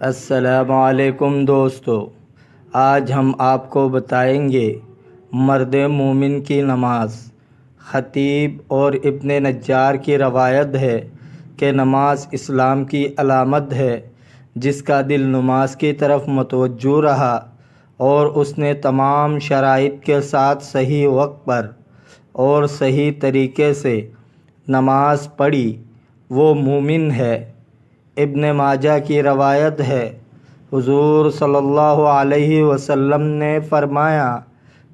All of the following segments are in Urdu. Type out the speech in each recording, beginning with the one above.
السلام علیکم دوستو، آج ہم آپ کو بتائیں گے مرد مومن کی نماز۔ خطیب اور ابن نجار کی روایت ہے کہ نماز اسلام کی علامت ہے۔ جس کا دل نماز کی طرف متوجہ رہا اور اس نے تمام شرائط کے ساتھ صحیح وقت پر اور صحیح طریقے سے نماز پڑھی، وہ مومن ہے۔ ابن ماجہ کی روایت ہے، حضور صلی اللہ علیہ وسلم نے فرمایا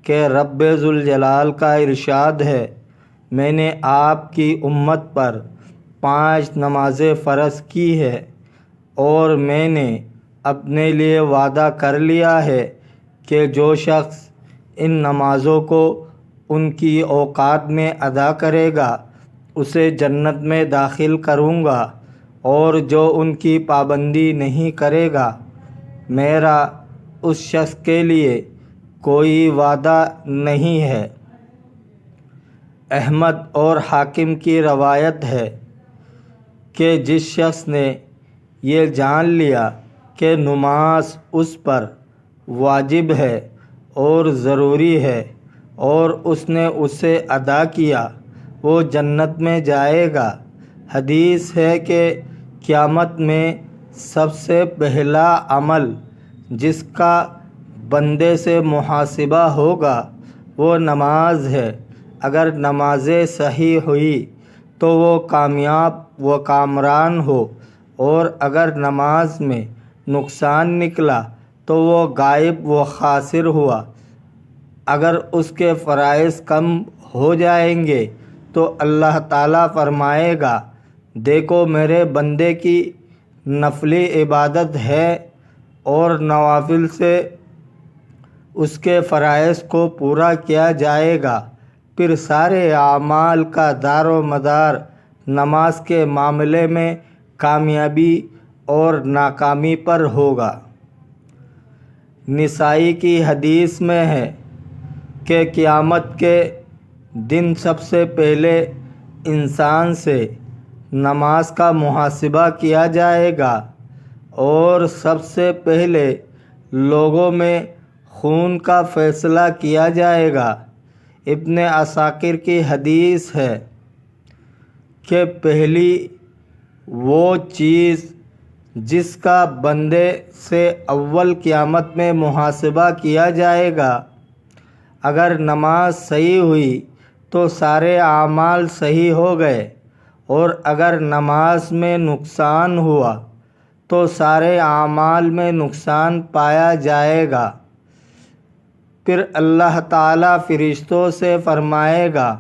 کہ رب ذوالجلال کا ارشاد ہے، میں نے آپ کی امت پر 5 نمازیں فرض کی ہے اور میں نے اپنے لیے وعدہ کر لیا ہے کہ جو شخص ان نمازوں کو ان کی اوقات میں ادا کرے گا اسے جنت میں داخل کروں گا، اور جو ان کی پابندی نہیں کرے گا میرا اس شخص کے لیے کوئی وعدہ نہیں ہے۔ احمد اور حاکم کی روایت ہے کہ جس شخص نے یہ جان لیا کہ نماز اس پر واجب ہے اور ضروری ہے اور اس نے اسے ادا کیا، وہ جنت میں جائے گا۔ حدیث ہے کہ قیامت میں سب سے پہلا عمل جس کا بندے سے محاسبہ ہوگا وہ نماز ہے۔ اگر نمازیں صحیح ہوئی تو وہ کامیاب و کامران ہو، اور اگر نماز میں نقصان نکلا تو وہ غائب و خاسر ہوا۔ اگر اس کے فرائض کم ہو جائیں گے تو اللہ تعالیٰ فرمائے گا، دیکھو میرے بندے کی نفلی عبادت ہے، اور نوافل سے اس کے فرائض کو پورا کیا جائے گا۔ پھر سارے اعمال کا دار و مدار نماز کے معاملے میں کامیابی اور ناکامی پر ہوگا۔ نسائی کی حدیث میں ہے کہ قیامت کے دن سب سے پہلے انسان سے نماز کا محاسبہ کیا جائے گا، اور سب سے پہلے لوگوں میں خون کا فیصلہ کیا جائے گا۔ ابن عساکر کی حدیث ہے کہ پہلی وہ چیز جس کا بندے سے اول قیامت میں محاسبہ کیا جائے گا، اگر نماز صحیح ہوئی تو سارے اعمال صحیح ہو گئے، اور اگر نماز میں نقصان ہوا تو سارے اعمال میں نقصان پایا جائے گا۔ پھر اللہ تعالیٰ فرشتوں سے فرمائے گا،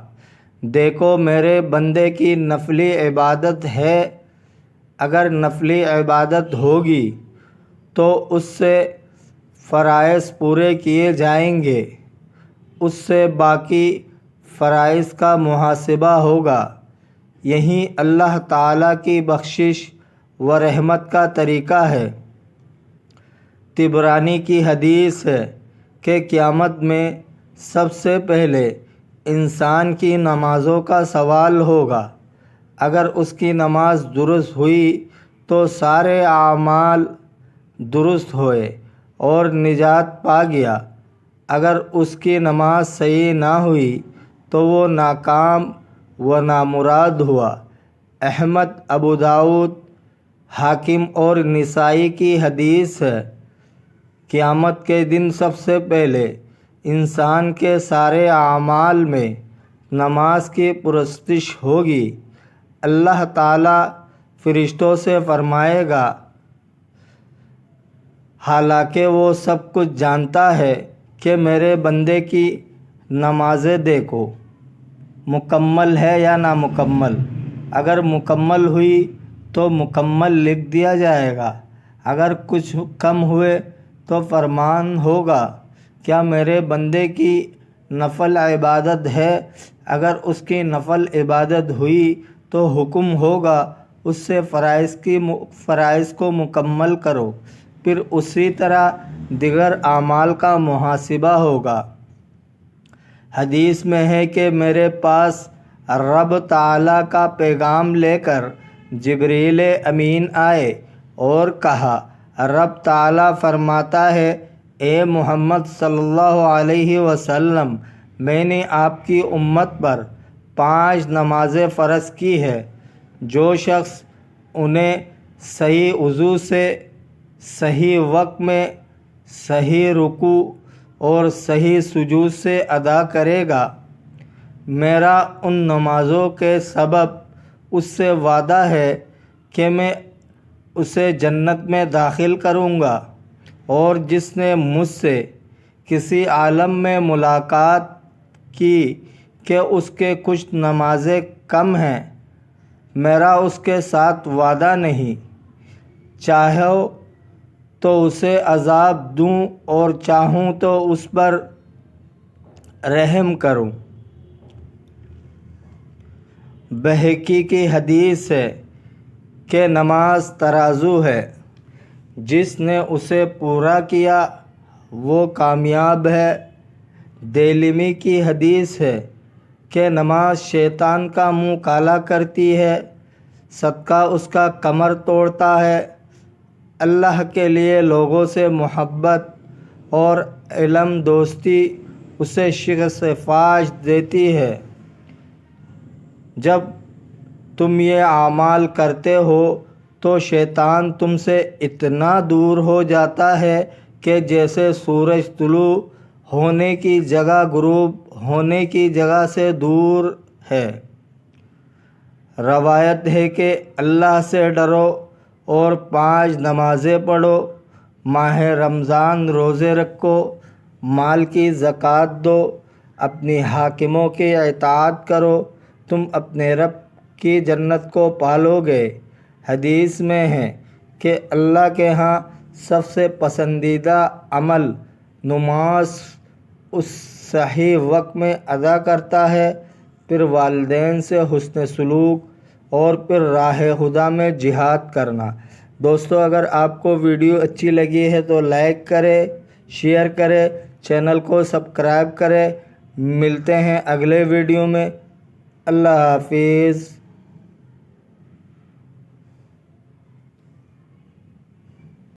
دیکھو میرے بندے کی نفلی عبادت ہے، اگر نفلی عبادت ہوگی تو اس سے فرائض پورے کیے جائیں گے، اس سے باقی فرائض کا محاسبہ ہوگا۔ یہی اللہ تعالیٰ کی بخشش و رحمت کا طریقہ ہے۔ طبرانی کی حدیث ہے کہ قیامت میں سب سے پہلے انسان کی نمازوں کا سوال ہوگا۔ اگر اس کی نماز درست ہوئی تو سارے اعمال درست ہوئے اور نجات پا گیا، اگر اس کی نماز صحیح نہ ہوئی تو وہ ناکام و نامراد ہوا۔ احمد، ابو داؤد، حاکم اور نسائی کی حدیث ہے، قیامت کے دن سب سے پہلے انسان کے سارے اعمال میں نماز کی پرستش ہوگی۔ اللہ تعالیٰ فرشتوں سے فرمائے گا، حالانکہ وہ سب کچھ جانتا ہے کہ میرے بندے کی نمازیں دیکھو مکمل ہے یا نامکمل۔ اگر مکمل ہوئی تو مکمل لکھ دیا جائے گا، اگر کچھ کم ہوئے تو فرمان ہوگا، کیا میرے بندے کی نفل عبادت ہے؟ اگر اس کی نفل عبادت ہوئی تو حکم ہوگا اس سے فرائض کو مکمل کرو، پھر اسی طرح دیگر اعمال کا محاسبہ ہوگا۔ حدیث میں ہے کہ میرے پاس رب تعالیٰ کا پیغام لے کر جبریل امین آئے اور کہا، رب تعالیٰ فرماتا ہے اے محمد صلی اللہ علیہ وسلم میں نے آپ کی امت پر 5 نمازیں فرض کی ہے، جو شخص انہیں صحیح وضو سے، صحیح وقت میں، صحیح رکوع اور صحیح سجود سے ادا کرے گا، میرا ان نمازوں کے سبب اس سے وعدہ ہے کہ میں اسے جنت میں داخل کروں گا، اور جس نے مجھ سے کسی عالم میں ملاقات کی کہ اس کے کچھ نمازیں کم ہیں، میرا اس کے ساتھ وعدہ نہیں، چاہو تو اسے عذاب دوں اور چاہوں تو اس پر رحم کروں۔ بہقی کی حدیث ہے کہ نماز ترازو ہے، جس نے اسے پورا کیا وہ کامیاب ہے۔ دیلمی کی حدیث ہے کہ نماز شیطان کا منہ کالا کرتی ہے، صدقہ اس کا کمر توڑتا ہے، اللہ کے لیے لوگوں سے محبت اور علم دوستی اسے شکست فاش دیتی ہے۔ جب تم یہ اعمال کرتے ہو تو شیطان تم سے اتنا دور ہو جاتا ہے کہ جیسے سورج طلوع ہونے کی جگہ غروب ہونے کی جگہ سے دور ہے۔ روایت ہے کہ اللہ سے ڈرو اور 5 نمازیں پڑھو، ماہ رمضان روزے رکھو، مال کی زکوٰۃ دو، اپنی حاکموں کی اطاعت کرو، تم اپنے رب کی جنت کو پالو گے۔ حدیث میں ہے کہ اللہ کے ہاں سب سے پسندیدہ عمل نماز اس صحیح وقت میں ادا کرتا ہے، پھر والدین سے حسن سلوک اور پھر راہ خدا میں جہاد کرنا۔ دوستو اگر آپ کو ویڈیو اچھی لگی ہے تو لائک کرے، شیئر کرے، چینل کو سبسکرائب کرے۔ ملتے ہیں اگلے ویڈیو میں۔ اللہ حافظ۔